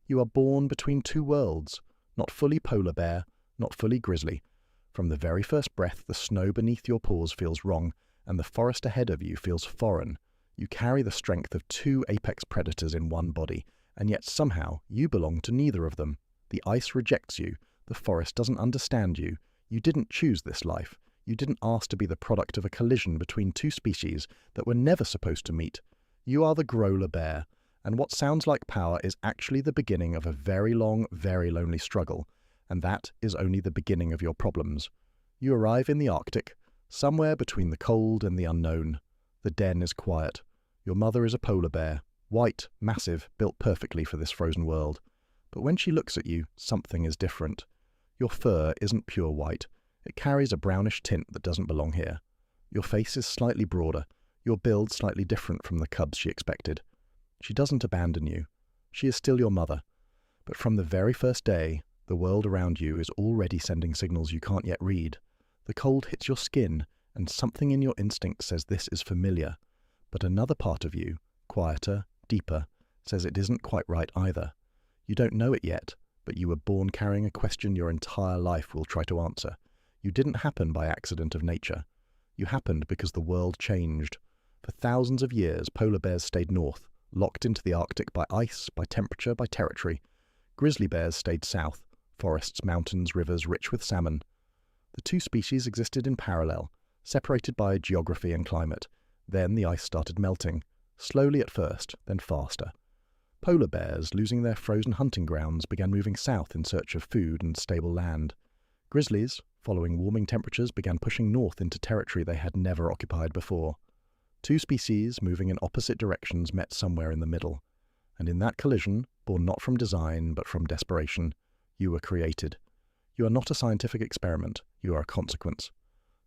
You are born between two worlds, not fully polar bear, not fully grizzly. From the very first breath, the snow beneath your paws feels wrong, and the forest ahead of you feels foreign. You carry the strength of two apex predators in one body, and yet somehow you belong to neither of them. The ice rejects you, the forest doesn't understand you. You didn't choose this life. You didn't ask to be the product of a collision between two species that were never supposed to meet. You are the Grolar Bear, and what sounds like power is actually the beginning of a very long, very lonely struggle, and that is only the beginning of your problems. You arrive in the Arctic, somewhere between the cold and the unknown. The den is quiet. Your mother is a polar bear, white, massive, built perfectly for this frozen world. But when she looks at you, something is different. Your fur isn't pure white. It carries a brownish tint that doesn't belong here. Your face is slightly broader, your build slightly different from the cubs she expected. She doesn't abandon you. She is still your mother. But from the very first day, the world around you is already sending signals you can't yet read. The cold hits your skin, and something in your instinct says this is familiar. But another part of you, quieter, deeper, says it isn't quite right either. You don't know it yet, but you were born carrying a question your entire life will try to answer. You didn't happen by accident of nature. You happened because the world changed. For thousands of years, polar bears stayed north, locked into the Arctic by ice, by temperature, by territory. Grizzly bears stayed south, forests, mountains, rivers rich with salmon. The two species existed in parallel, separated by geography and climate. Then the ice started melting, slowly at first, then faster. Polar bears, losing their frozen hunting grounds, began moving south in search of food and stable land. Grizzlies, following warming temperatures, began pushing north into territory they had never occupied before. Two species, moving in opposite directions, met somewhere in the middle. And in that collision, born not from design but from desperation, you were created. You are not a scientific experiment, you are a consequence.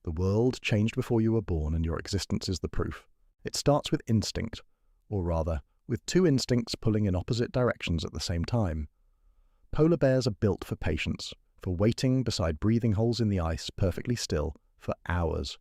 The world changed before you were born, and your existence is the proof. It starts with instinct, or rather, with two instincts pulling in opposite directions at the same time. Polar bears are built for patience, for waiting beside breathing holes in the ice perfectly still for hours,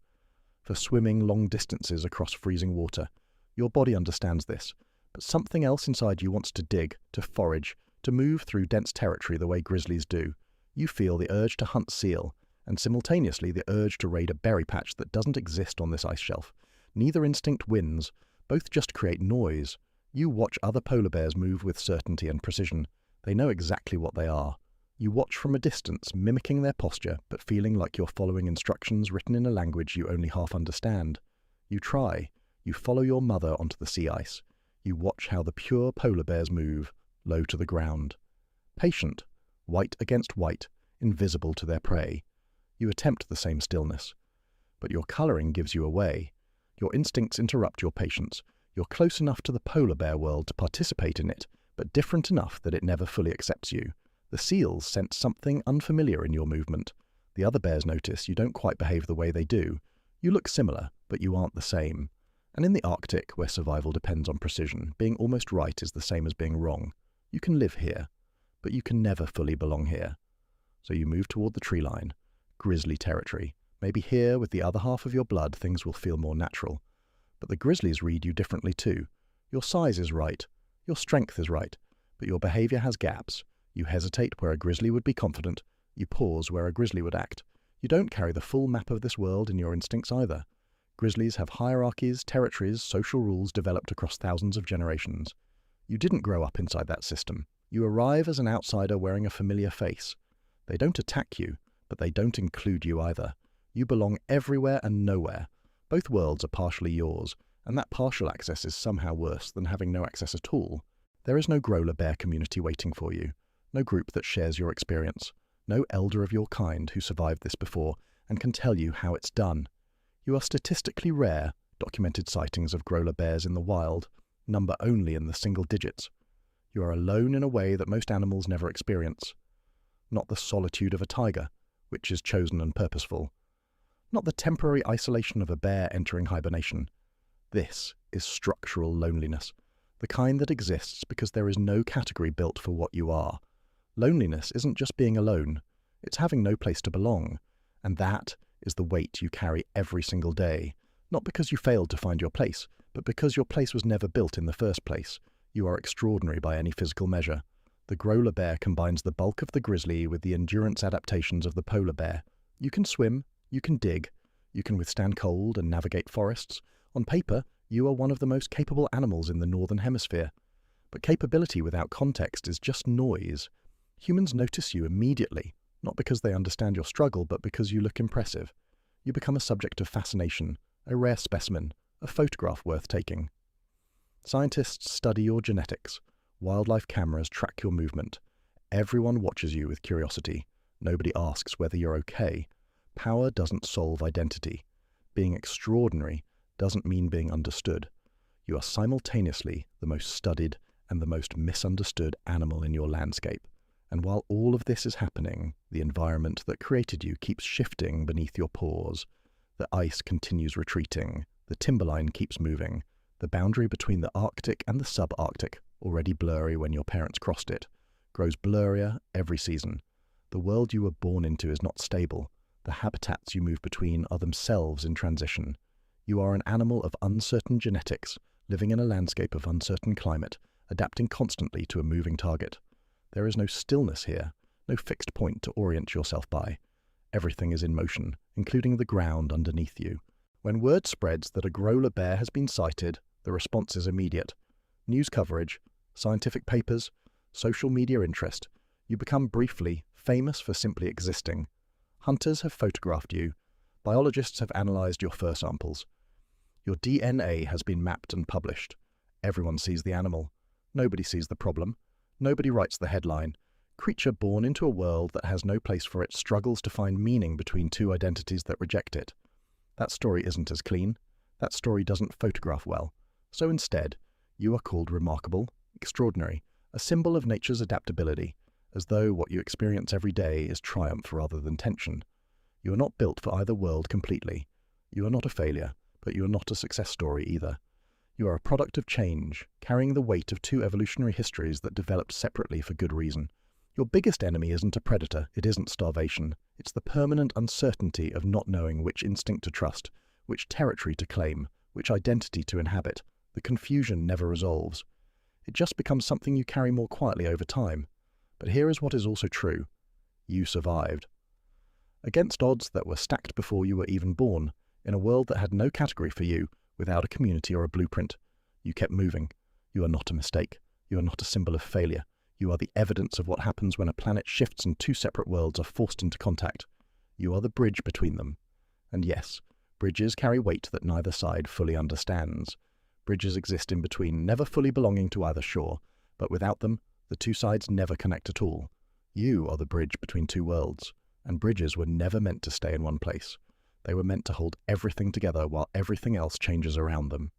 for swimming long distances across freezing water. Your body understands this, but something else inside you wants to dig, to forage, to move through dense territory the way grizzlies do. You feel the urge to hunt seal, and simultaneously the urge to raid a berry patch that doesn't exist on this ice shelf. Neither instinct wins, both just create noise. You watch other polar bears move with certainty and precision. They know exactly what they are. You watch from a distance, mimicking their posture, but feeling like you're following instructions written in a language you only half understand. You try. You follow your mother onto the sea ice. You watch how the pure polar bears move, low to the ground. Patient, white against white, invisible to their prey. You attempt the same stillness. But your colouring gives you away. Your instincts interrupt your patience. You're close enough to the polar bear world to participate in it, but different enough that it never fully accepts you. The seals sense something unfamiliar in your movement. The other bears notice you don't quite behave the way they do. You look similar, but you aren't the same. And in the Arctic, where survival depends on precision, being almost right is the same as being wrong. You can live here, but you can never fully belong here. So you move toward the tree line, grizzly territory. Maybe here, with the other half of your blood, things will feel more natural. But the grizzlies read you differently too. Your size is right, your strength is right, but your behavior has gaps. You hesitate where a grizzly would be confident. You pause where a grizzly would act. You don't carry the full map of this world in your instincts either. Grizzlies have hierarchies, territories, social rules developed across thousands of generations. You didn't grow up inside that system. You arrive as an outsider wearing a familiar face. They don't attack you, but they don't include you either. You belong everywhere and nowhere. Both worlds are partially yours, and that partial access is somehow worse than having no access at all. There is no Grolar Bear community waiting for you. No group that shares your experience. No elder of your kind who survived this before and can tell you how it's done. You are statistically rare, documented sightings of Grolar bears in the wild, number only in the single digits. You are alone in a way that most animals never experience. Not the solitude of a tiger, which is chosen and purposeful. Not the temporary isolation of a bear entering hibernation. This is structural loneliness, the kind that exists because there is no category built for what you are. Loneliness isn't just being alone, it's having no place to belong, and that is the weight you carry every single day, not because you failed to find your place, but because your place was never built in the first place. You are extraordinary by any physical measure. The Grolar Bear combines the bulk of the grizzly with the endurance adaptations of the polar bear. You can swim, you can dig, you can withstand cold and navigate forests. On paper, you are one of the most capable animals in the Northern Hemisphere. But capability without context is just noise. Humans notice you immediately, not because they understand your struggle, but because you look impressive. You become a subject of fascination, a rare specimen, a photograph worth taking. Scientists study your genetics. Wildlife cameras track your movement. Everyone watches you with curiosity. Nobody asks whether you're okay. Power doesn't solve identity. Being extraordinary doesn't mean being understood. You are simultaneously the most studied and the most misunderstood animal in your landscape. And while all of this is happening, the environment that created you keeps shifting beneath your paws. The ice continues retreating. The timberline keeps moving. The boundary between the Arctic and the subarctic, already blurry when your parents crossed it, grows blurrier every season. The world you were born into is not stable. The habitats you move between are themselves in transition. You are an animal of uncertain genetics, living in a landscape of uncertain climate, adapting constantly to a moving target. There is no stillness here, no fixed point to orient yourself by. Everything is in motion, including the ground underneath you. When word spreads that a Grolar Bear has been sighted, the response is immediate. News coverage, scientific papers, social media interest. You become briefly famous for simply existing. Hunters have photographed you. Biologists have analysed your fur samples. Your DNA has been mapped and published. Everyone sees the animal. Nobody sees the problem. Nobody writes the headline. Creature born into a world that has no place for it struggles to find meaning between two identities that reject it. That story isn't as clean. That story doesn't photograph well. So instead, you are called remarkable, extraordinary, a symbol of nature's adaptability, as though what you experience every day is triumph rather than tension. You are not built for either world completely. You are not a failure, but you are not a success story either. You are a product of change, carrying the weight of two evolutionary histories that developed separately for good reason. Your biggest enemy isn't a predator, it isn't starvation. It's the permanent uncertainty of not knowing which instinct to trust, which territory to claim, which identity to inhabit. The confusion never resolves. It just becomes something you carry more quietly over time. But here is what is also true. You survived. Against odds that were stacked before you were even born, in a world that had no category for you, without a community or a blueprint, you kept moving. You are not a mistake. You are not a symbol of failure. You are the evidence of what happens when a planet shifts and two separate worlds are forced into contact. You are the bridge between them. And yes, bridges carry weight that neither side fully understands. Bridges exist in between, never fully belonging to either shore, but without them, the two sides never connect at all. You are the bridge between two worlds, and bridges were never meant to stay in one place. They were meant to hold everything together while everything else changes around them.